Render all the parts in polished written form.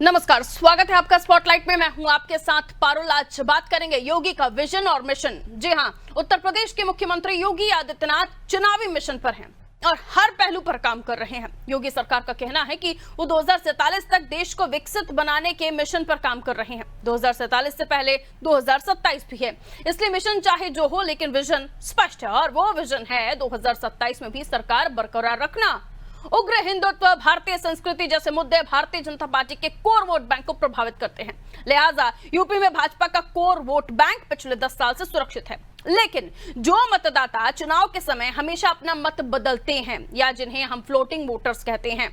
नमस्कार, स्वागत है आपका स्पॉटलाइट में। मैं हूं आपके साथ पारुल। आज बात करेंगे योगी का विजन और मिशन। जी हां, उत्तर प्रदेश के मुख्यमंत्री योगी आदित्यनाथ चुनावी मिशन पर हैं और हर पहलू पर काम कर रहे हैं। योगी सरकार का कहना है कि वो 2047 तक देश को विकसित बनाने के मिशन पर काम कर रहे हैं। 2047 से पहले 2027 भी है, इसलिए मिशन चाहे जो हो लेकिन विजन स्पष्ट है और वो विजन है 2027 में भी सरकार बरकरार रखना। उग्र हिंदुत्व, भारतीय संस्कृति जैसे मुद्दे भारतीय जनता पार्टी के कोर वोट बैंक को प्रभावित करते हैं। लिहाजा यूपी में भाजपा का कोर वोट बैंक पिछले 10 साल से सुरक्षित है। लेकिन जो मतदाता चुनाव के समय हमेशा अपना मत बदलते हैं या जिन्हें हम फ्लोटिंग वोटर्स कहते हैं,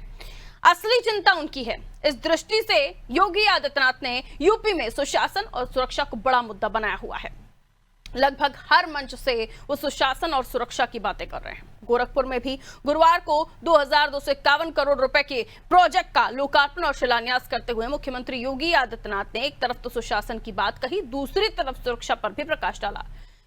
असली चिंता उनकी है। इस दृष्टि से योगी आदित्यनाथ ने यूपी में सुशासन और सुरक्षा को बड़ा मुद्दा बनाया हुआ है। लगभग हर मंच से वो सुशासन और सुरक्षा की बातें कर रहे हैं। गोरखपुर में भी गुरुवार को 2251 करोड़ रुपए के प्रोजेक्ट का लोकार्पण और शिलान्यास करते हुए मुख्यमंत्री योगी आदित्यनाथ ने एक तरफ तो सुशासन की बात कही, दूसरी तरफ सुरक्षा पर भी प्रकाश डाला।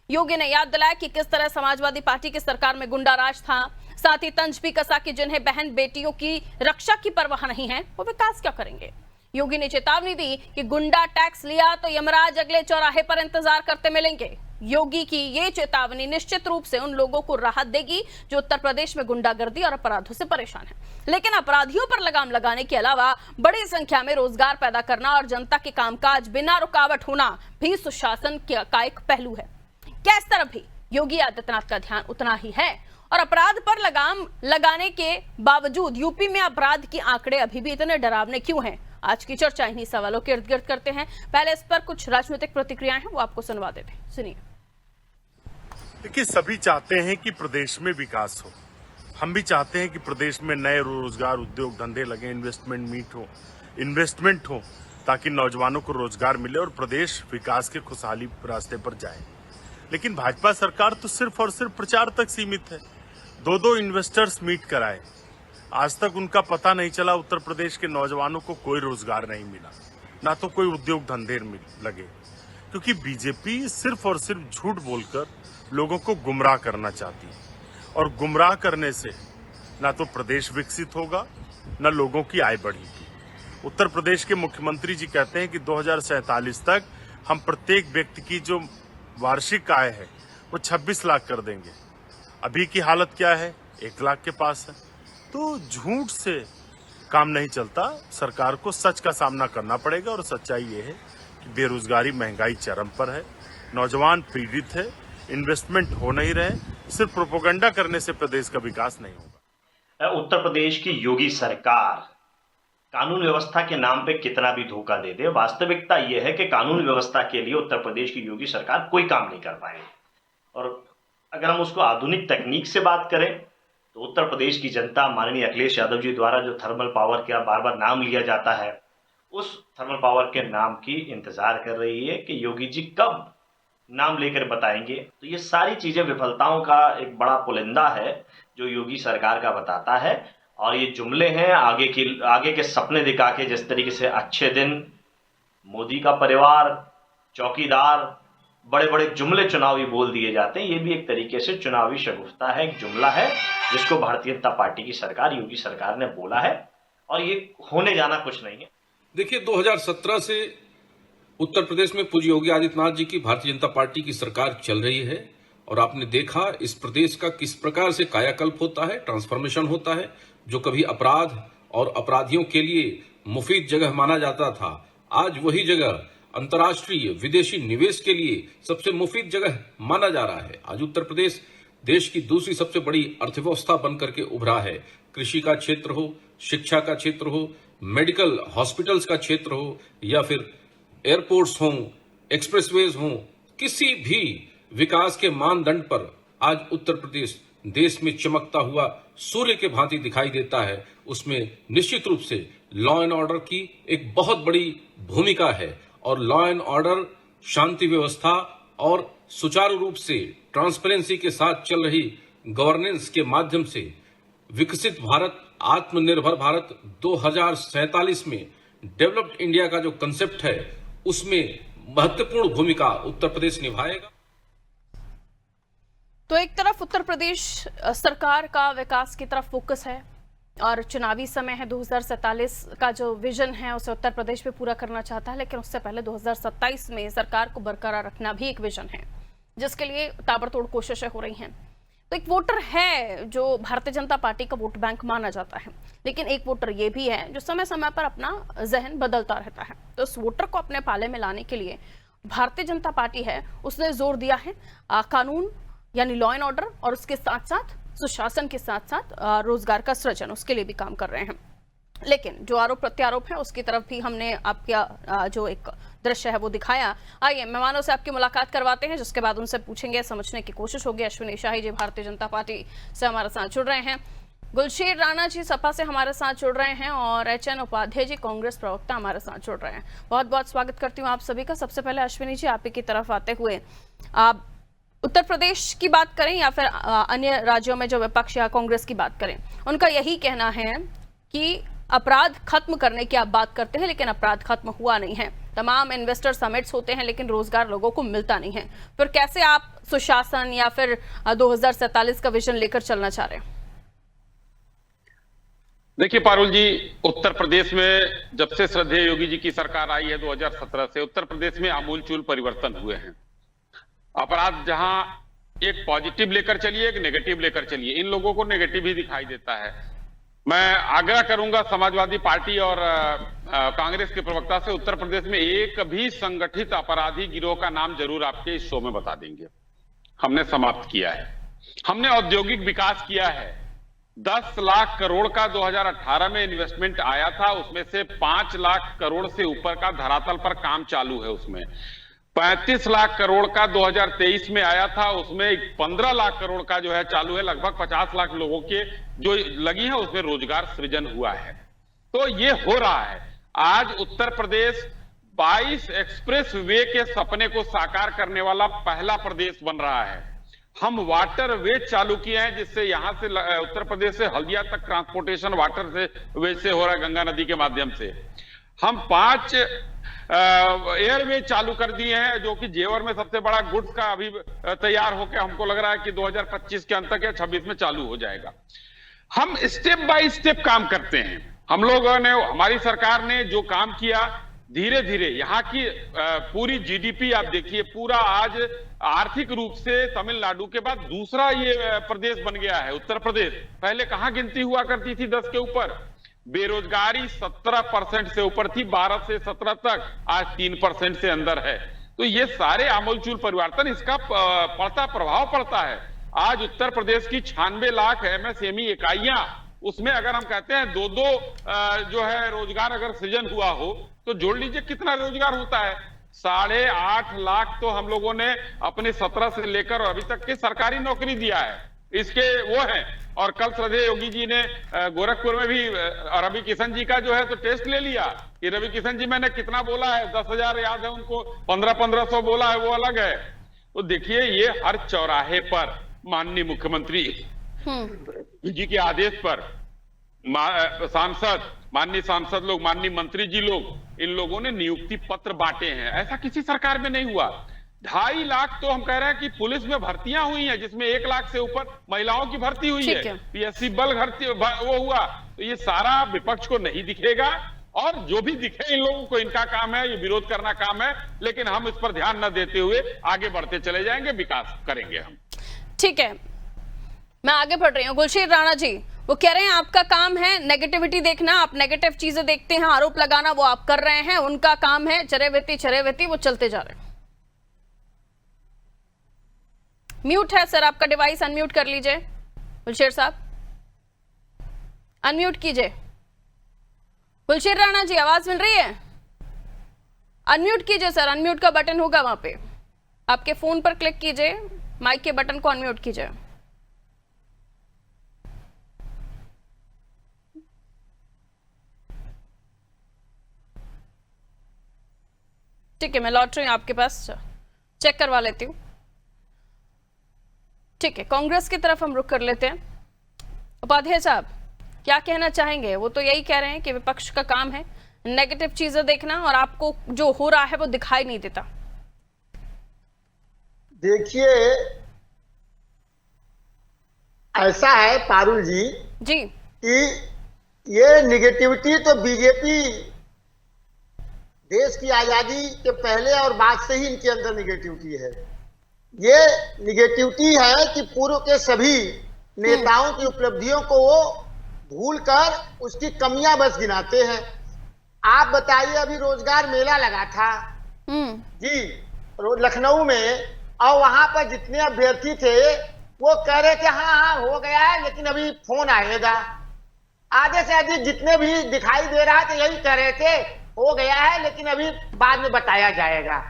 योगी ने याद दिलाया कि किस तरह समाजवादी पार्टी की सरकार में गुंडा राज था। साथ ही तंज भी कसा कि जिन्हें बहन बेटियों की रक्षा की परवाह नहीं है वो विकास क्या करेंगे। योगी ने चेतावनी दी कि गुंडा टैक्स लिया तो यमराज अगले चौराहे पर इंतजार करते मिलेंगे। योगी की ये चेतावनी निश्चित रूप से उन लोगों को राहत देगी जो उत्तर प्रदेश में गुंडागर्दी और अपराधों से परेशान हैं। लेकिन अपराधियों पर लगाम लगाने के अलावा बड़ी संख्या में रोजगार पैदा करना और जनता के कामकाज बिना रुकावट होना भी सुशासन का एक पहलू है। क्या इस तरफ भी योगी आदित्यनाथ का ध्यान उतना ही है? और अपराध पर लगाम लगाने के बावजूद यूपी में अपराध के आंकड़े अभी भी इतने डरावने क्यों हैं? आज की चर्चा इन्हीं सवालों के इर्द गिर्द करते हैं। पहले इस पर कुछ राजनीतिक प्रतिक्रियाएं हैं, वो आपको सुनवा देते हैं, सुनिए। देखिए, सभी चाहते हैं कि प्रदेश में विकास हो। हम भी चाहते हैं कि प्रदेश में नए रोजगार, उद्योग धंधे लगे, इन्वेस्टमेंट हो ताकि नौजवानों को रोजगार मिले और प्रदेश विकास के खुशहाली रास्ते पर जाए। लेकिन भाजपा सरकार तो सिर्फ और सिर्फ प्रचार तक सीमित है। दो इन्वेस्टर्स मीट कराए, आज तक उनका पता नहीं चला। उत्तर प्रदेश के नौजवानों को कोई रोजगार नहीं मिला, ना तो कोई उद्योग धंधे लगे, क्योंकि बीजेपी सिर्फ और सिर्फ झूठ बोलकर लोगों को गुमराह करना चाहती है। और गुमराह करने से ना तो प्रदेश विकसित होगा, ना लोगों की आय बढ़ेगी। उत्तर प्रदेश के मुख्यमंत्री जी कहते हैं कि 2047 तक हम प्रत्येक व्यक्ति की जो वार्षिक आय है वो 26 लाख कर देंगे। अभी की हालत क्या है? 1 लाख के पास है। तो झूठ से काम नहीं चलता, सरकार को सच का सामना करना पड़ेगा। और सच्चाई ये है कि बेरोजगारी, महंगाई चरम पर है, नौजवान पीड़ित है, इन्वेस्टमेंट हो नहीं रहे। सिर्फ प्रोपेगेंडा करने से प्रदेश का विकास नहीं होगा। उत्तर प्रदेश की योगी सरकार कानून व्यवस्था के नाम पे कितना भी धोखा दे दे, वास्तविकता यह है कि कानून व्यवस्था के लिए उत्तर प्रदेश की योगी सरकार कोई काम नहीं कर पाएगी। और अगर हम उसको आधुनिक तकनीक से बात करें तो उत्तर प्रदेश की जनता माननीय अखिलेश यादव जी द्वारा जो थर्मल पावर का बार बार नाम लिया जाता है, उस थर्मल पावर के नाम की इंतजार कर रही है कि योगी जी कब नाम लेकर बताएंगे। तो ये सारी चीजें विफलताओं का एक बड़ा पुलिंदा है जो योगी सरकार का बताता है। और ये जुमले हैं आगे के सपने दिखा के, जिस तरीके से अच्छे दिन, मोदी का परिवार, चौकीदार, बड़े बड़े जुमले चुनावी बोल दिए जाते हैं। ये भी एक तरीके से चुनावी शगुफ्ता है, एक जुमला है जिसको भारतीय जनता पार्टी की सरकार, योगी सरकार ने बोला है और ये होने जाना कुछ नहीं है। देखिए, 2017 से उत्तर प्रदेश में पूज्य योगी आदित्यनाथ जी की भारतीय जनता पार्टी की सरकार चल रही है और आपने देखा इस प्रदेश का किस प्रकार से कायाकल्प होता है, ट्रांसफॉर्मेशन होता है। जो कभी अपराध और अपराधियों के लिए मुफीद जगह माना जाता था, आज वही जगह अंतर्राष्ट्रीय विदेशी निवेश के लिए सबसे मुफीद जगह माना जा रहा है। आज उत्तर प्रदेश देश की दूसरी सबसे बड़ी अर्थव्यवस्था बनकर के उभरा है। कृषि का क्षेत्र हो, शिक्षा का क्षेत्र हो, मेडिकल हॉस्पिटल्स का क्षेत्र हो, या फिर एयरपोर्ट्स हों, एक्सप्रेसवेज हों, किसी भी विकास के मानदंड पर आज उत्तर प्रदेश देश में चमकता हुआ सूर्य के भांति दिखाई देता है। उसमें निश्चित रूप से लॉ एंड ऑर्डर की एक बहुत बड़ी भूमिका है और लॉ एंड ऑर्डर, शांति व्यवस्था और सुचारू रूप से ट्रांसपेरेंसी के साथ चल रही गवर्नेंस के माध्यम से विकसित भारत, आत्मनिर्भर भारत 2047 में डेवलप्ड इंडिया का जो कंसेप्ट है उसमें महत्वपूर्ण भूमिका उत्तर प्रदेश निभाएगा। तो एक तरफ उत्तर प्रदेश सरकार का विकास की तरफ फोकस है, और चुनावी समय है, 2047 का जो विजन है उसे उत्तर प्रदेश में पूरा करना चाहता है, लेकिन उससे पहले 2027 में सरकार को बरकरार रखना भी एक विजन है, जिसके लिए ताबड़तोड़ कोशिशें हो रही हैं। तो एक वोटर है जो भारतीय जनता पार्टी का वोट बैंक माना जाता है, लेकिन एक वोटर ये भी है जो समय समय पर अपना जहन बदलता रहता है। तो उस वोटर को अपने पाले में लाने के लिए भारतीय जनता पार्टी है उसने जोर दिया है कानून यानी लॉ एंड ऑर्डर, और उसके साथ साथ सुशासन के साथ साथ रोजगार का सृजन, उसके लिए भी काम कर रहे हैं। लेकिन जो आरोप प्रत्यारोप है उसकी तरफ भी हमने आपका जो एक दृश्य है वो दिखाया। आइए मेहमानों से आपकी मुलाकात करवाते हैं, जिसके बाद उनसे पूछेंगे, समझने की कोशिश होगी। अश्विनी शाही जी भारतीय जनता पार्टी से हमारे साथ जुड़ रहे हैं, गुलशेर राणा जी सपा से हमारे साथ जुड़ रहे हैं, और एचएन उपाध्याय जी कांग्रेस प्रवक्ता हमारे साथ जुड़ रहे हैं। बहुत बहुत स्वागत करती हूँ आप सभी का। सबसे पहले अश्विनी जी, आप ही की तरफ आते हुए, आप उत्तर प्रदेश की बात करें या फिर अन्य राज्यों में जो विपक्ष या कांग्रेस की बात करें, उनका यही कहना है कि अपराध खत्म करने की आप बात करते हैं, लेकिन अपराध खत्म हुआ नहीं है। तमाम इन्वेस्टर समिट्स होते हैं, लेकिन रोजगार लोगों को मिलता नहीं है। फिर कैसे आप सुशासन या फिर 2047 का विजन लेकर चलना चाह रहे हैं? देखिए पारुल जी, उत्तर प्रदेश में जब से श्रद्धेय योगी जी की सरकार आई है 2017 से, उत्तर प्रदेश में आमूलचूल परिवर्तन हुए हैं। अपराध जहां एक पॉजिटिव लेकर चलिए, एक नेगेटिव लेकर चलिए, इन लोगों को नेगेटिव ही दिखाई देता है। मैं आग्रह करूंगा समाजवादी पार्टी और कांग्रेस के प्रवक्ता से, उत्तर प्रदेश में एक भी संगठित अपराधी गिरोह का नाम जरूर आपके इस शो में बता देंगे। हमने समाप्त किया है। हमने औद्योगिक विकास किया है। 10 लाख करोड़ का 2018 में इन्वेस्टमेंट आया था, उसमें से 5 लाख करोड़ से ऊपर का धरातल पर काम चालू है। उसमें 35 लाख करोड़ का 2023 में आया था, उसमें 15 लाख करोड़ का जो है चालू है। लगभग 50 लाख लोगों के जो लगी है उसमें रोजगार सृजन हुआ है। तो ये हो रहा है। आज उत्तर प्रदेश 22 एक्सप्रेस वे के सपने को साकार करने वाला पहला प्रदेश बन रहा है। हम वाटर वे चालू किए हैं, जिससे यहां से उत्तर प्रदेश से हल्दिया तक ट्रांसपोर्टेशन वाटर से वे से हो रहा है, गंगा नदी के माध्यम से। हम 5 एयरवे चालू कर दिए हैं, जो कि जेवर में सबसे बड़ा गुड्स का अभी तैयार होकर हमको लग रहा है कि 2025 के अंत तक या 26 में चालू हो जाएगा। हम स्टेप बाय स्टेप काम करते हैं। हम लोगों ने, हमारी सरकार ने जो काम किया, धीरे धीरे यहाँ की पूरी जीडीपी आप देखिए, पूरा आज आर्थिक रूप से तमिलनाडु के बाद दूसरा ये प्रदेश बन गया है उत्तर प्रदेश। पहले कहां गिनती हुआ करती थी 10 के ऊपर। बेरोजगारी 17% से ऊपर थी, 12 से 17 तक, आज 3% से अंदर है। तो ये सारे आमूलचूल परिवर्तन, इसका पड़ता प्रभाव पड़ता है। आज उत्तर प्रदेश की 96 लाख एमएसएमई इकाइयां, उसमें अगर हम कहते हैं 2-2 जो है रोजगार अगर सृजन हुआ हो, तो जोड़ लीजिए कितना रोजगार होता है। 8.5 लाख तो हम लोगों ने अपने 17 से लेकर अभी तक के सरकारी नौकरी दिया है, इसके वो हैं। और कल श्रद्धेय योगी जी ने गोरखपुर में भी रवि किशन जी का जो है तो टेस्ट ले लिया कि रवि किशन जी मैंने कितना बोला है, 10,000 याद है उनको, 1500 बोला है, वो अलग है। तो देखिए, ये हर चौराहे पर माननीय मुख्यमंत्री जी के आदेश पर माननीय सांसद लोग, माननीय मंत्री जी लोग, इन लोगों ने नियुक्ति पत्र बांटे हैं। ऐसा किसी सरकार में नहीं हुआ। 2.5 लाख तो हम कह रहे हैं कि पुलिस में भर्तियां हुई हैं, जिसमें 1 लाख से ऊपर महिलाओं की भर्ती हुई है। पीएससी बल भर्ती वो हुआ। तो ये सारा विपक्ष को नहीं दिखेगा, और जो भी दिखे इन लोगों को, इनका काम है, ये विरोध करना काम है। लेकिन हम इस पर ध्यान न देते हुए आगे बढ़ते चले जाएंगे, विकास करेंगे हम। ठीक है, मैं आगे बढ़ रही हूँ। गुलशेर राणा जी, वो कह रहे हैं आपका काम है नेगेटिविटी देखना, आप नेगेटिव चीजें देखते हैं, आरोप लगाना वो आप कर रहे हैं। उनका काम है चरेवेती वो चलते जा रहे हैं। म्यूट है सर, आपका डिवाइस अनम्यूट कर लीजिए। गुलशेर साहब अनम्यूट कीजिए। गुलशेर राणा जी, आवाज मिल रही है? अनम्यूट कीजिए सर, अनम्यूट का बटन होगा वहां पे, आपके फोन पर क्लिक कीजिए, माइक के बटन को अनम्यूट कीजिए। ठीक है, मैं लौट रही हूँ आपके पास, चेक करवा लेती हूँ। ठीक है, कांग्रेस की तरफ हम रुख कर लेते हैं। उपाध्याय साहब, क्या कहना चाहेंगे? वो तो यही कह रहे हैं कि विपक्ष का काम है नेगेटिव चीजें देखना, और आपको जो हो रहा है वो दिखाई नहीं देता। देखिए, ऐसा है पारुल जी जी कि ये निगेटिविटी तो बीजेपी देश की आजादी के पहले और बाद से ही इनके अंदर निगेटिविटी है। ये निगेटिविटी है कि पूर्व के सभी नेताओं की उपलब्धियों को वो भूलकर उसकी कमियां बस गिनाते हैं। आप बताइए, अभी रोजगार मेला लगा था जी लखनऊ में, और वहां पर जितने अभ्यर्थी थे वो कह रहे थे हाँ हाँ हो गया है लेकिन अभी फोन आएगा। आधे से अधिक जितने भी दिखाई दे रहा था यही कह रहे थे हो गया है लेकिन अभी बाद में बताया जाएगा,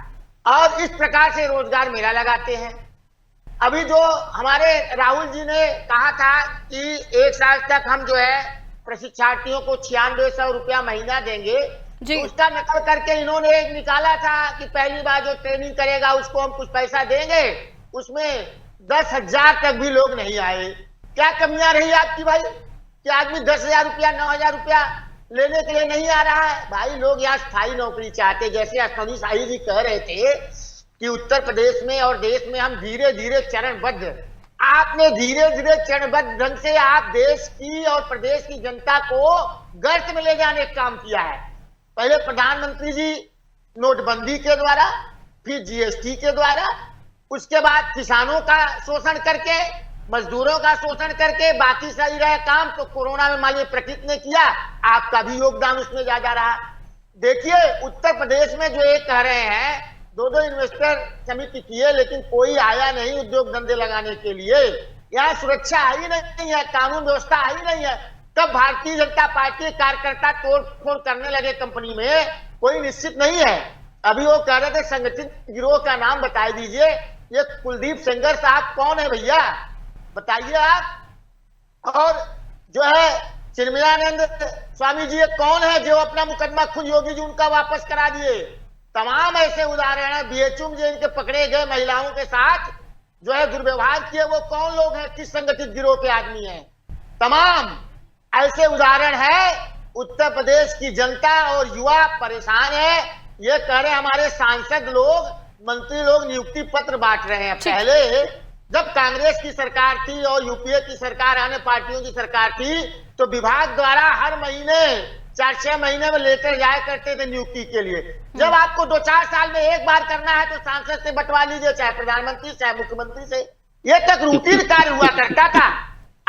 और इस प्रकार से रोजगार मेला लगाते हैं। अभी जो हमारे राहुल जी ने कहा था कि 1 साल तक हम जो है प्रशिक्षार्थियों को 9600 रुपया महीना देंगे, तो उसका नकल करके इन्होंने एक निकाला था कि पहली बार जो ट्रेनिंग करेगा उसको हम कुछ पैसा देंगे, उसमें 10,000 तक भी लोग नहीं आए। क्या कमियां रही आपकी भाई कि आदमी 10,000 रुपया 9,000 रुपया लेने के लिए नहीं आ रहा है? भाई लोग यहाँ स्थायी नौकरी चाहते, जैसे अश्वनी शाही जी कह रहे थे कि उत्तर प्रदेश में और देश में हम धीरे धीरे चरणबद्ध, आपने धीरे धीरे चरणबद्ध ढंग से आप देश की और प्रदेश की जनता को गर्त में ले जाने का काम किया है। पहले प्रधानमंत्री जी नोटबंदी के द्वारा, फिर जीएसटी के द्वारा, उसके बाद किसानों का शोषण करके, मजदूरों का शोषण करके बाकी सही रहे काम, तो कोरोना में मालिए प्रकृति ने किया, आपका भी योगदान उसमें ज्यादा रहा। देखिए उत्तर प्रदेश में जो एक कह रहे हैं 2 इन्वेस्टर समिति की है लेकिन कोई आया नहीं उद्योग धंधे लगाने के लिए। यहाँ सुरक्षा ही नहीं है, कानून व्यवस्था ही नहीं है। तब भारतीय जनता पार्टी कार्यकर्ता तोड़ फोड़ करने लगे कंपनी में, कोई निश्चित नहीं है। अभी वो कह रहे थे संगठित गिरोह का नाम बता दीजिए। ये कुलदीप सेंगर साहब कौन है भैया, बताइए आप। और जो है चिन्मयानंद स्वामी जी ये कौन है जो अपना मुकदमा खुद योगी जी उनका वापस करा दिए। तमाम ऐसे उदाहरण है। बीएचयू में जिनके पकड़े गए महिलाओं के साथ जो है दुर्व्यवहार किए वो कौन लोग हैं, किस संगठित गिरोह के आदमी हैं। तमाम ऐसे उदाहरण है। उत्तर प्रदेश की जनता और युवा परेशान है। ये कह रहे हमारे सांसद लोग, मंत्री लोग नियुक्ति पत्र बांट रहे हैं। पहले जब कांग्रेस की सरकार थी और यूपीए की सरकार, अन्य पार्टियों की सरकार थी, तो विभाग द्वारा हर महीने 4-6 महीने में लेटर जाया करते थे नियुक्ति के लिए। जब आपको 2-4 साल में एक बार करना है तो सांसद से बंटवा लीजिए, चाहे प्रधानमंत्री चाहे मुख्यमंत्री से। ये तक रूटीन कार्य हुआ करता था।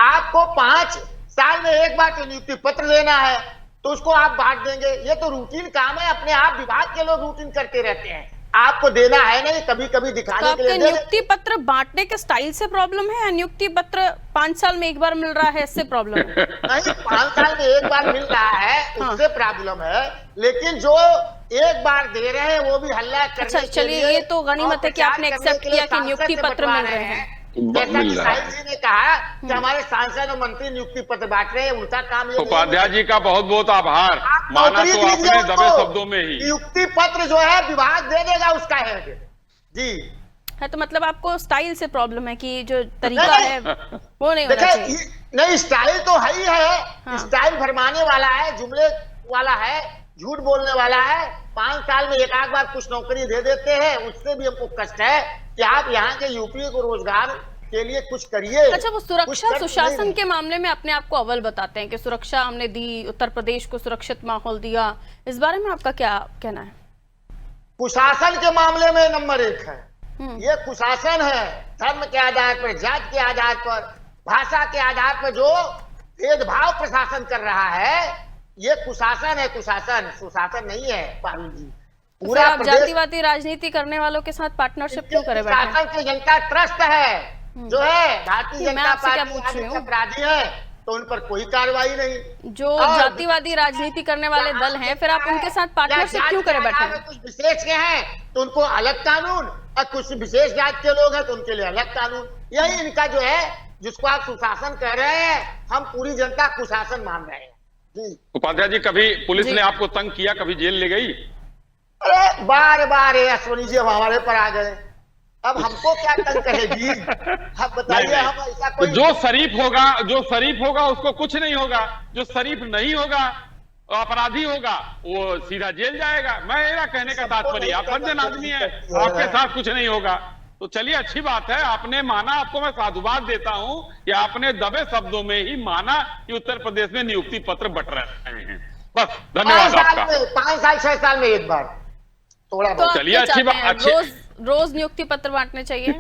आपको 5 साल में एक बार तो नियुक्ति पत्र देना है तो उसको आप बांट देंगे। ये तो रूटीन काम है, अपने आप विभाग के लोग रूटीन करते रहते हैं। आपको देना है नहीं, कभी कभी दिखाने के लिए। नियुक्ति पत्र बांटने के स्टाइल से प्रॉब्लम है या नियुक्ति पत्र 5 साल में एक बार मिल रहा है इससे प्रॉब्लम है? नहीं, 5 साल में एक बार मिल रहा है उससे प्रॉब्लम है, लेकिन जो एक बार दे रहे हैं वो भी हल्ला करने। अच्छा चलिए, ये तो गनीमत है कि आपने एक्सेप्ट किया कि नियुक्ति पत्र मिल रहे हैं। जैसा कि साहिब जी ने कहा कि हमारे सांसद और मंत्री नियुक्ति पत्र बांट रहे हैं, उनका काम ये। उपाध्याय जी का बहुत बहुत आभार, माना तो आपने दबे शब्दों में ही। नियुक्ति पत्र जो है विभाग दे देगा, उसका है जी है। तो मतलब आपको स्टाइल से प्रॉब्लम है कि जो तरीका है वो नहीं होना चाहिए। नहीं, स्टाइल तो है ही है। स्टाइल भरमाने वाला है, जुमले वाला है, झूठ बोलने वाला है। 5 साल में एक आध बार कुछ नौकरी दे देते हैं, उससे भी हमको कष्ट है कि आप यहाँ के यूपी को रोजगार के लिए कुछ करिए। अच्छा, वो सुरक्षा सुशासन के मामले में अपने आप को अव्वल बताते हैं कि सुरक्षा हमने दी, उत्तर प्रदेश को सुरक्षित माहौल दिया, इस बारे में आपका क्या कहना है? कुशासन के मामले में नंबर 1 है। ये कुशासन है। धर्म के आधार पर, जाति के आधार पर, भाषा के आधार पर जो भेदभाव प्रशासन कर रहा है, ये कुशासन है। कुशासन सुशासन नहीं है। पारुल जी, पूरा आप जातिवादी राजनीति करने वालों के साथ पार्टनरशिप क्यों करे बैठे? शासन की जनता ट्रस्ट है जो है भारतीय जनता पार्टी अपराधी है, तो उन पर कोई कार्रवाई नहीं। जो जातिवादी राजनीति करने वाले दल हैं, फिर आप उनके साथ पार्टनरशिप क्यों करे बैठे? कुछ विशेष के हैं तो उनको अलग कानून, और कुछ विशेष जाति के लोग हैं तो उनके लिए अलग कानून। यही इनका जो है, जिसको आप सुशासन कह रहे हैं, हम पूरी जनता कुशासन मान रहे हैं जी। उपाध्याय जी, कभी पुलिस ने आपको तंग किया, कभी जेल ले गई? अरे बार बार अश्वनी जी हमारे पर आ गए, अब हमको क्या तंग करेगी? आप बताइए। हम ऐसा कोई जो शरीफ होगा उसको कुछ नहीं होगा, जो शरीफ नहीं होगा अपराधी होगा वो सीधा जेल जाएगा। मेरा कहने का तात्पर्य, आप सज्जन आदमी है, आपके साथ कुछ नहीं होगा। तो चलिए अच्छी बात है, आपने माना, आपको मैं साधुवाद देता हूं कि आपने दबे शब्दों में ही माना कि उत्तर प्रदेश में नियुक्ति पत्र बंट रहे हैं। बस धन्यवाद आपका। 5 साल 6 साल में एक बार थोड़ा तो बहुत। आप चलिए, क्या अच्छी चाहते बात, हैं? अच्छी- रोज नियुक्ति पत्र बांटने चाहिए,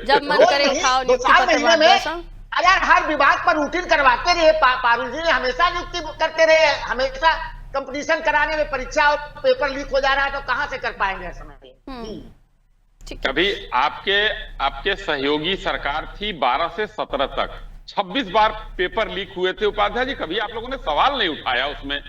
जब मन रोज करे नहीं, उठाओ 2 नियुक्ति साल पत्र महीने बांट दो में। ऐसा? अगर हर विभाग पर रूटीन करवाते रहे, पारुल जी हमेशा नियुक्ति करते रहे, हमेशा कंपटीशन कराने में परीक्षा और पेपर लीक हो जा रहा है, तो कहां से कर पाएंगे ऐसा नहीं। ठीक है। कभी आपके सहयोगी सरकार थी 12 से 17 तक, 26 बार पेपर लीक हुए थे उपाध्याय जी, कभी आप लोगों ने सवाल नहीं उठाया उसमें।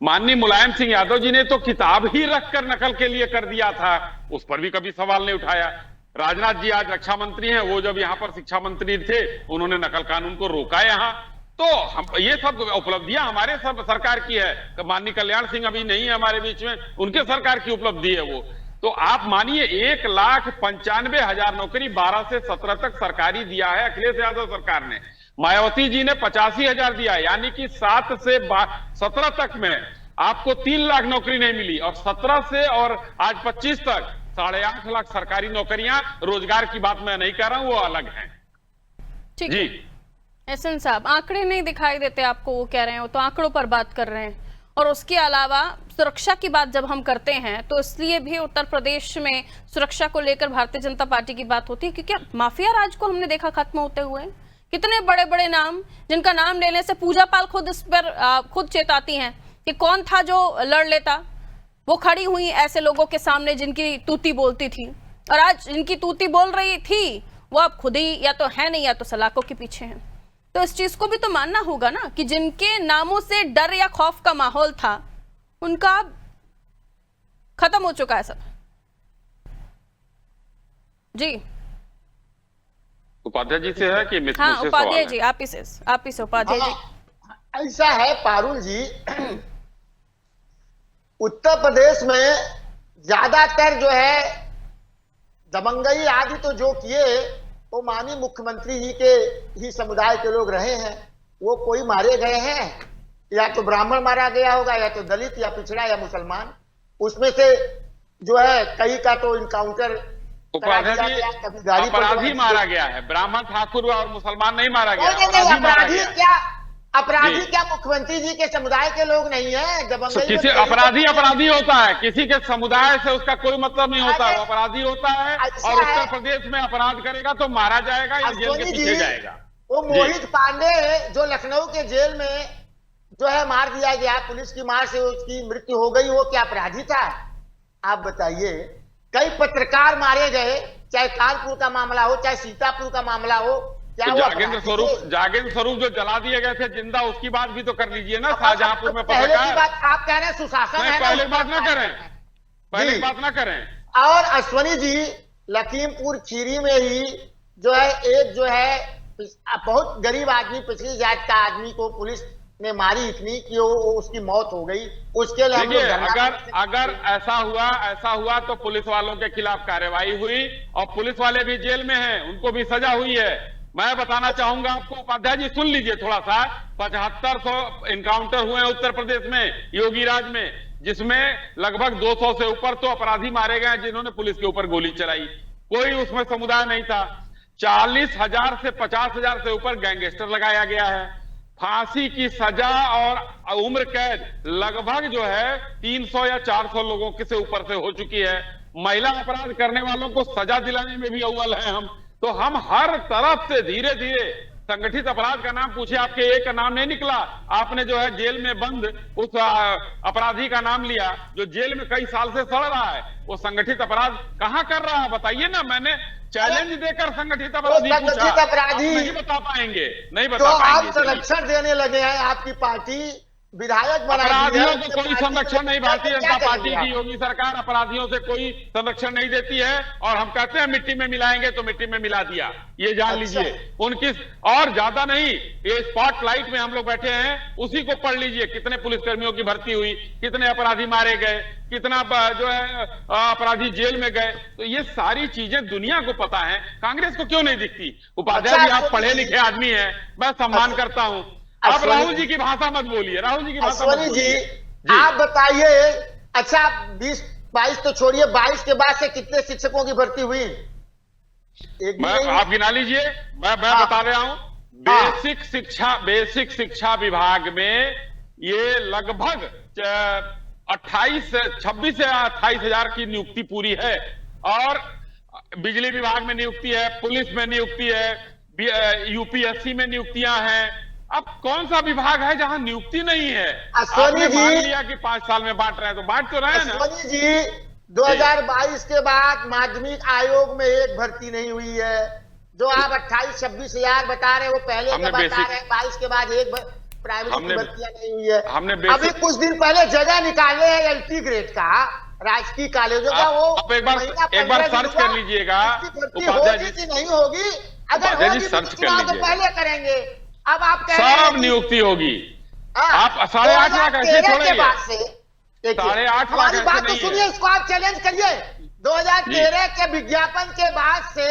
माननीय मुलायम सिंह यादव जी ने तो किताब ही रखकर नकल के लिए कर दिया था, उस पर भी कभी सवाल नहीं उठाया। राजनाथ जी आज रक्षा मंत्री हैं, वो जब यहाँ पर शिक्षा मंत्री थे उन्होंने नकल कानून को रोका यहाँ। तो हम ये सब उपलब्धियां हमारे सब सरकार की है। माननीय कल्याण सिंह अभी नहीं है हमारे बीच में, उनके सरकार की उपलब्धि है वो। तो आप मानिए 1,95,000 नौकरी 12 से 17 तक सरकारी दिया है अखिलेश यादव सरकार ने। मायावती जी ने 85,000 दिया, यानी कि 7 से 17 तक में आपको 3 लाख नौकरी नहीं मिली, और 17 से और आज 25 तक 8.5 लाख सरकारी नौकरियां। रोजगार की बात मैं नहीं कर रहा हूं, वो अलग है। ठीक जी है। एसएन साहब, आंकड़े नहीं दिखाई देते आपको, वो कह रहे हैं, वो तो आंकड़ों पर बात कर रहे हैं। और उसके अलावा सुरक्षा की बात जब हम करते हैं तो इसलिए भी उत्तर प्रदेश में सुरक्षा को लेकर भारतीय जनता पार्टी की बात होती है, क्योंकि माफिया राज को हमने देखा खत्म होते हुए। कितने बड़े बड़े नाम, जिनका नाम लेने से पूजा पाल खुद इस पर खुद चेताती हैं कि कौन था जो लड़ लेता, वो खड़ी हुई ऐसे लोगों के सामने जिनकी तूती बोलती थी, और आज जिनकी तूती बोल रही थी वो अब खुद ही या तो है नहीं या तो सलाखों के पीछे हैं। तो इस चीज को भी तो मानना होगा ना कि जिनके नामों से डर या खौफ का माहौल था उनका खत्म हो चुका है सब। जी उपाध्याय जी से है कि मित्र हाँ से उपाध्याय सवाल जी, है? आप ही से उपाध्याय जी। ऐसा है पारुल जी, उत्तर प्रदेश में ज्यादातर जो है दबंगई आदि तो जो किए वो माननीय मुख्यमंत्री जी के ही समुदाय के लोग रहे हैं। वो कोई मारे गए हैं, या तो ब्राह्मण मारा गया होगा, या तो दलित, या पिछड़ा, या मुसलमान। उसमें से जो है कई का तो इनकाउंटर उपाध्याय जी, अपराधी मारा गया है, ब्राह्मण ठाकुर और मुसलमान नहीं मारा गया। अपराधी क्या मुख्यमंत्री जी के समुदाय के लोग नहीं है? दबंगई किसी अपराधी होता है, किसी के समुदाय से उसका कोई मतलब नहीं होता, वो अपराधी होता है। और उत्तर प्रदेश में अपराध करेगा तो मारा जाएगा या जेल के पीछे जाएगा। वो मोहित पांडे जो लखनऊ के जेल में जो है मार दिया गया, पुलिस की मार से उसकी मृत्यु हो गई, वो क्या अपराधी था? आप बताइए। कई पत्रकार मारे गए, चाहे कानपुर का मामला हो, चाहे सीतापुर का मामला हो। क्या तो जागेंद्र स्वरूप जो जला दिए गए थे जिंदा, उसकी बात भी तो कर लीजिए ना। शाहजहांपुर में पहले की पत्रकार, बात आप कह रहे हैं सुशासन है, पहले बात ना करें, पहले बात ना करें। और अश्वनी जी, लखीमपुर खीरी में ही जो है एक जो है बहुत गरीब आदमी, पिछड़ी जात का आदमी को पुलिस ने मारी इतनी कि वो उसकी मौत हो गई। उसके लिए हम लोग अगर ऐसा हुआ तो पुलिस वालों के खिलाफ कार्रवाई हुई, और पुलिस वाले भी जेल में हैं, उनको भी सजा हुई है। मैं बताना चाहूंगा आपको उपाध्याय जी, सुन लीजिए थोड़ा सा। 7500 इनकाउंटर हुए हैं उत्तर प्रदेश में योगी राज में, जिसमें लगभग 200 से ऊपर तो अपराधी मारे गए जिन्होंने पुलिस के ऊपर गोली चलाई। कोई उसमें समुदाय नहीं था। 40,000 से 50,000 से ऊपर गैंगस्टर लगाया गया है। फांसी की सजा और उम्र कैद लगभग जो है 300 या 400 लोगों के से ऊपर से हो चुकी है। महिला अपराध करने वालों को सजा दिलाने में भी अव्वल है हम। तो हम हर तरफ से धीरे धीरे संगठित अपराध का नाम पूछे, आपके एक का नाम नहीं निकला। आपने जो है जेल में बंद उस अपराधी का नाम लिया जो जेल में कई साल से सड़ रहा है। वो संगठित अपराध कहां कर रहा है बताइए ना। मैंने चैलेंज देकर संगठित अपराधी पूछा, अपराधी नहीं बता पाएंगे, नहीं तो बता पाएंगे। आप संरक्षण देने लगे हैं, आपकी पार्टी विधायक बना अपराधियों को कोई संरक्षण नहीं, भारतीय जनता पार्टी की योगी सरकार अपराधियों से कोई संरक्षण नहीं देती है। और हम कहते हैं मिट्टी में मिलाएंगे तो मिट्टी में मिला दिया, ये जान लीजिए। उनकी और ज्यादा नहीं, ये स्पॉटलाइट में हम लोग बैठे हैं, उसी को पढ़ लीजिए। कितने पुलिसकर्मियों की भर्ती हुई, कितने अपराधी मारे गए, कितना जो है अपराधी जेल में गए। तो ये सारी चीजें दुनिया को पता है, कांग्रेस को क्यों नहीं दिखती? उपाध्याय जी आप पढ़े लिखे आदमी हैं, मैं सम्मान करता हूं। अब राहुल जी की भाषा मत बोलिए, राहुल जी की भाषा मत बोलिए। आप बताइए। अच्छा 20-22 तो छोड़िए, 22 के बाद से कितने शिक्षकों की भर्ती हुई? एक भी मैं नहीं। आप गिना लीजिए, मैं बता रहा हूं। बेसिक शिक्षा विभाग में ये लगभग 26 से 28 हजार की नियुक्ति पूरी है, और बिजली विभाग में नियुक्ति है, पुलिस में नियुक्ति है, यूपीएससी में नियुक्तियां हैं। अब कौन सा विभाग है जहां नियुक्ति नहीं है? आपने मान लिया कि 5 साल में बांट रहे हैं, तो बांट तो रहे हैं ना। सोनी जी, 2022 के बाद माध्यमिक आयोग में एक भर्ती नहीं हुई है। जो आप 28-26 हजार बता रहे हैं वो पहले का बता रहे हैं। 22 के बाद एक प्राइवेट की भर्तियां नहीं हुई है। अभी कुछ दिन पहले जगह निकाले हैं एलटी ग्रेड का राजकीय कॉलेजों का, वो आप एक बार सर्च कर लीजिएगा होगी कि नहीं होगी। अगर होगी तो चुनाव तो पहले करेंगे। अब आप कह रहे हैं सब नियुक्ति होगी। आप 8.5 लाख ऐसे छोड़ेंगे? 8.5 हमारी बात तो सुनिए, इसको आप चैलेंज करिए। 2013 के विज्ञापन के बाद से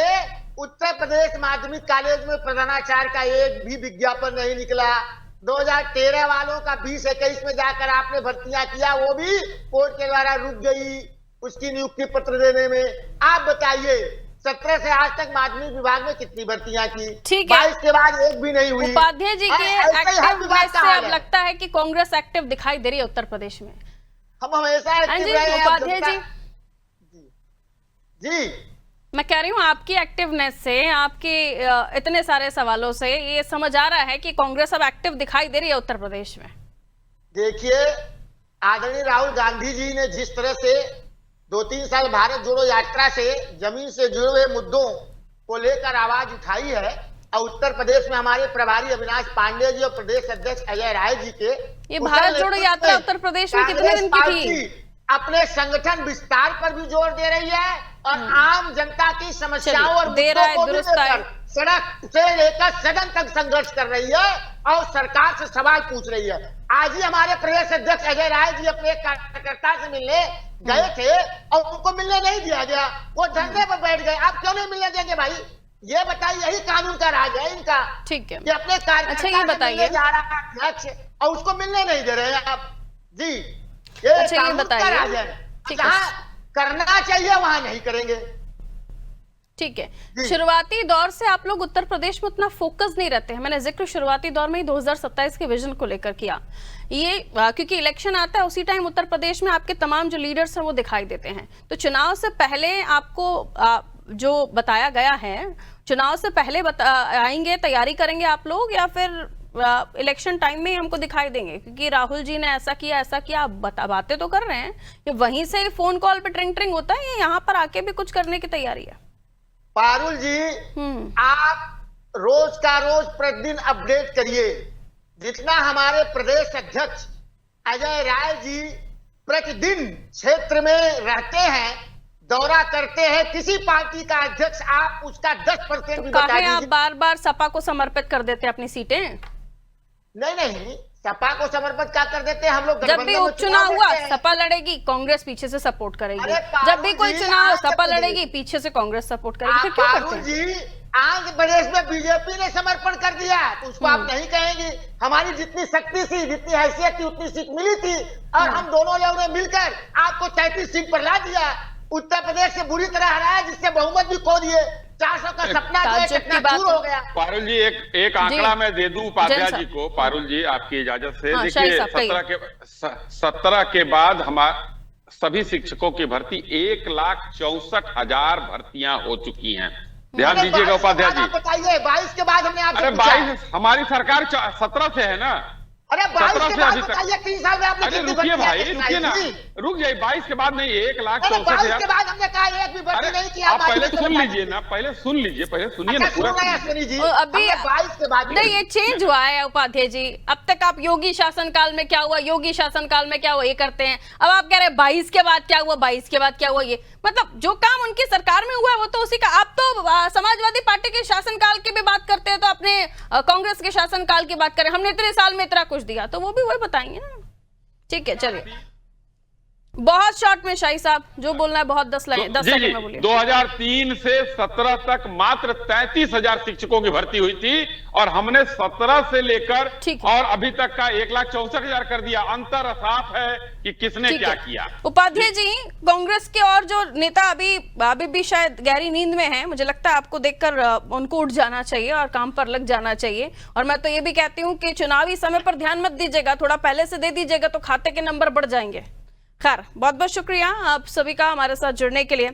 उत्तर प्रदेश माध्यमिक कॉलेज में प्रधानाचार्य का एक भी विज्ञापन नहीं निकला। 2013 वालों का 20-21 में जाकर आपने भर्तियां किया, वो भी कोर्ट के द्वारा रुक गई उसकी नियुक्ति पत्र देने में। आप बताइए 17 से आज तक माध्यमिक विभाग में कितनी भर्तियां की? ठीक है, 22 के बाद एक भी नहीं हुई। उपाध्याय जी के एक्टिवनेस से अब लगता है कि कांग्रेस एक्टिव दिखाई दे रही है उत्तर प्रदेश में। हम हमेशा एक्टिव रहे हैं। उपाध्याय जी जी मैं कह रही हूँ आपकी एक्टिवनेस से, आपके इतने सारे सवालों से ये समझ आ रहा है कि कांग्रेस अब एक्टिव दिखाई दे रही है उत्तर प्रदेश में। देखिए, आदरणीय राहुल गांधी जी ने जिस तरह से 2-3 साल भारत जोड़ो यात्रा से जमीन से जुड़े हुए मुद्दों को लेकर आवाज उठाई है, और उत्तर प्रदेश में हमारे प्रभारी अविनाश पांडे जी और प्रदेश अध्यक्ष अजय राय जी के ये भारत जोड़ो यात्रा उत्तर प्रदेश में कितने दिन की थी? अपने संगठन विस्तार पर भी जोर दे रही है और आम जनता की समस्याओं और मुद्दों को भी लेकर सड़क से लेकर सदन तक संघर्ष कर रही है और सरकार से सवाल पूछ रही है। आज ही हमारे प्रदेश अध्यक्ष अजय राय जी अपने कार्यकर्ता से मिलने गए थे और उनको मिलने नहीं दिया गया, वो धरने पर बैठ गए। आप क्यों नहीं मिलने देंगे भाई? ये बताइए, यही कानून का राज है इनका। ठीक है, कि अपने अच्छा ये बताइए, जा रहा अध्यक्ष और उसको मिलने नहीं दे रहे हैं आप जी। अच्छा ये बताइए, जहाँ करना चाहिए वहां नहीं करेंगे। ठीक है, शुरुआती दौर से आप लोग उत्तर प्रदेश में उतना फोकस नहीं रहते हैं। मैंने जिक्र शुरुआती दौर में ही 2027 के विजन को लेकर किया, ये क्योंकि इलेक्शन आता है उसी टाइम उत्तर प्रदेश में आपके तमाम जो लीडर्स हैं वो दिखाई देते हैं। तो चुनाव से पहले आपको जो बताया गया है, चुनाव से पहले आएंगे, तैयारी करेंगे आप लोग, या फिर इलेक्शन टाइम में ही हमको दिखाई देंगे? क्योंकि राहुल जी ने ऐसा किया आप बातें तो कर रहे हैं, ये वहीं से फोन कॉल पे ट्रिंग होता है, यहाँ पर आके भी कुछ करने की तैयारी है? पारुल जी, आप रोज का रोज प्रतिदिन अपडेट करिए। जितना हमारे प्रदेश अध्यक्ष अजय राय जी प्रतिदिन क्षेत्र में रहते हैं, दौरा करते हैं, किसी पार्टी का अध्यक्ष आप उसका 10% भी बता दीजिए। आप बार-बार सपा को समर्पित कर देते हैं अपनी सीटें? नहीं, सपा को समर्पित क्या कर देते हैं हम लोग? जब भी उपचुनाव हुआ सपा लड़ेगी, कांग्रेस पीछे से सपोर्ट करेगी। जब भी कोई चुनाव सपा लड़ेगी, पीछे से कांग्रेस सपोर्ट करेगी। फिर क्यों करते हैं? जी, आंध्र प्रदेश में बीजेपी ने समर्पण कर दिया तो उसको आप नहीं कहेंगे। हमारी जितनी शक्ति थी, जितनी हैसियत थी, उतनी सीट मिली थी और हम दोनों लोगों ने मिलकर आपको 33 सीट पर ला दिया। उत्तर प्रदेश से बुरी तरह हराया, जिससे बहुमत भी खो दिए। 400 का सपना जो है दूर हो गया। पारुल जी, एक आंकड़ा मैं दे दूं उपाध्याय जी को। पारुल जी, आपकी इजाजत से देखिए, 17 के बाद हमारे सभी शिक्षकों की भर्ती 1,64,000 भर्तियां हो चुकी हैं। ध्यान दीजिएगा उपाध्याय जी। बताइए, 22 के बाद हमने आपसे 22 हमारी सरकार 17 से है ना? अरे 22 के बाद बताइए, 3 साल में आपने अरे रुकिए भाई, रुकिए ना, रुक जाइए। 22 के बाद नहीं, 1,64,000 के बाद हमने कहा एक भी भर्ती नहीं किया। आप पहले सुन लीजिए ना, पहले सुनिए ना पूरा। अभी 22 के बाद नहीं, ये चेंज हुआ है उपाध्याय जी। अब तक आप योगी शासनकाल में क्या हुआ, योगी शासनकाल में क्या हुआ, ये करते हैं। अब आप कह रहे हैं 22 के बाद क्या हुआ, 22 के बाद क्या हुआ। ये मतलब जो काम उनकी सरकार में हुआ है वो तो उसी का। आप तो समाजवादी पार्टी के शासनकाल की भी बात करते हैं, तो अपने कांग्रेस के शासनकाल की बात करें। हमने इतने साल में इतना कुछ दिया, तो वो भी वही बताएंगे ना। ठीक है, चलिए बहुत शॉर्ट में शाही साहब, जो बोलना है बहुत 10 सेकंड में बोलिए। 2003 से 17 तक मात्र 33,000 शिक्षकों की भर्ती हुई थी और हमने 17 से लेकर और अभी तक का 1,64,000 कर दिया। अंतर साफ है कि किसने क्या किया। उपाध्याय जी, कांग्रेस के और जो नेता अभी भी शायद गहरी नींद में हैं, मुझे लगता है आपको देखकर उनको उठ जाना चाहिए और काम पर लग जाना चाहिए। और मैं तो ये भी कहती हूँ कि चुनावी समय पर ध्यान मत दीजिएगा, थोड़ा पहले से दे दीजिएगा तो खाते के नंबर बढ़ जाएंगे। खैर, बहुत बहुत शुक्रिया आप सभी का हमारे साथ जुड़ने के लिए।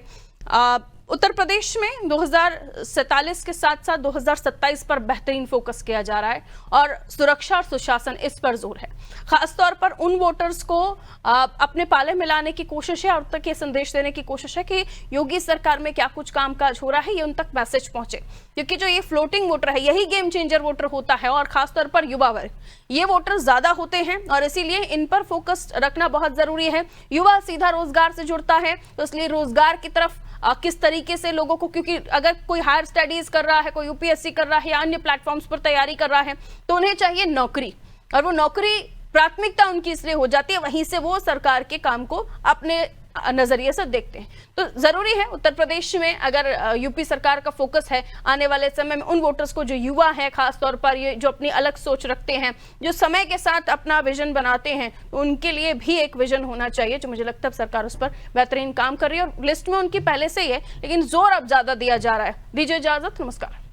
उत्तर प्रदेश में 2047 के साथ साथ 2027 पर बेहतरीन फोकस किया जा रहा है और सुरक्षा और सुशासन इस पर जोर है। खासतौर पर उन वोटर्स को अपने पाले में लाने की कोशिश है और तक ये संदेश देने की कोशिश है कि योगी सरकार में क्या कुछ कामकाज हो रहा है, ये उन तक मैसेज पहुंचे। क्योंकि जो ये फ्लोटिंग वोटर है, यही गेम चेंजर वोटर होता है और खासतौर पर युवा वर्ग, ये वोटर ज्यादा होते हैं और इसीलिए इन पर फोकस रखना बहुत जरूरी है। युवा सीधा रोजगार से जुड़ता है, तो इसलिए रोजगार की तरफ किस तरीके से लोगों को, क्योंकि अगर कोई हायर स्टडीज कर रहा है, कोई यूपीएससी कर रहा है या अन्य प्लेटफॉर्म्स पर तैयारी कर रहा है, तो उन्हें चाहिए नौकरी, और वो नौकरी प्राथमिकता उनकी इसलिए हो जाती है, वहीं से वो सरकार के काम को अपने नजरिए से देखते हैं। तो जरूरी है उत्तर प्रदेश में, अगर यूपी सरकार का फोकस है आने वाले समय में उन वोटर्स को जो युवा है, खासतौर पर ये जो अपनी अलग सोच रखते हैं, जो समय के साथ अपना विजन बनाते हैं, तो उनके लिए भी एक विजन होना चाहिए, जो मुझे लगता है सरकार उस पर बेहतरीन काम कर रही है और लिस्ट में उनकी पहले से ही है, लेकिन जोर अब ज्यादा दिया जा रहा है। दीजिए इजाजत, नमस्कार।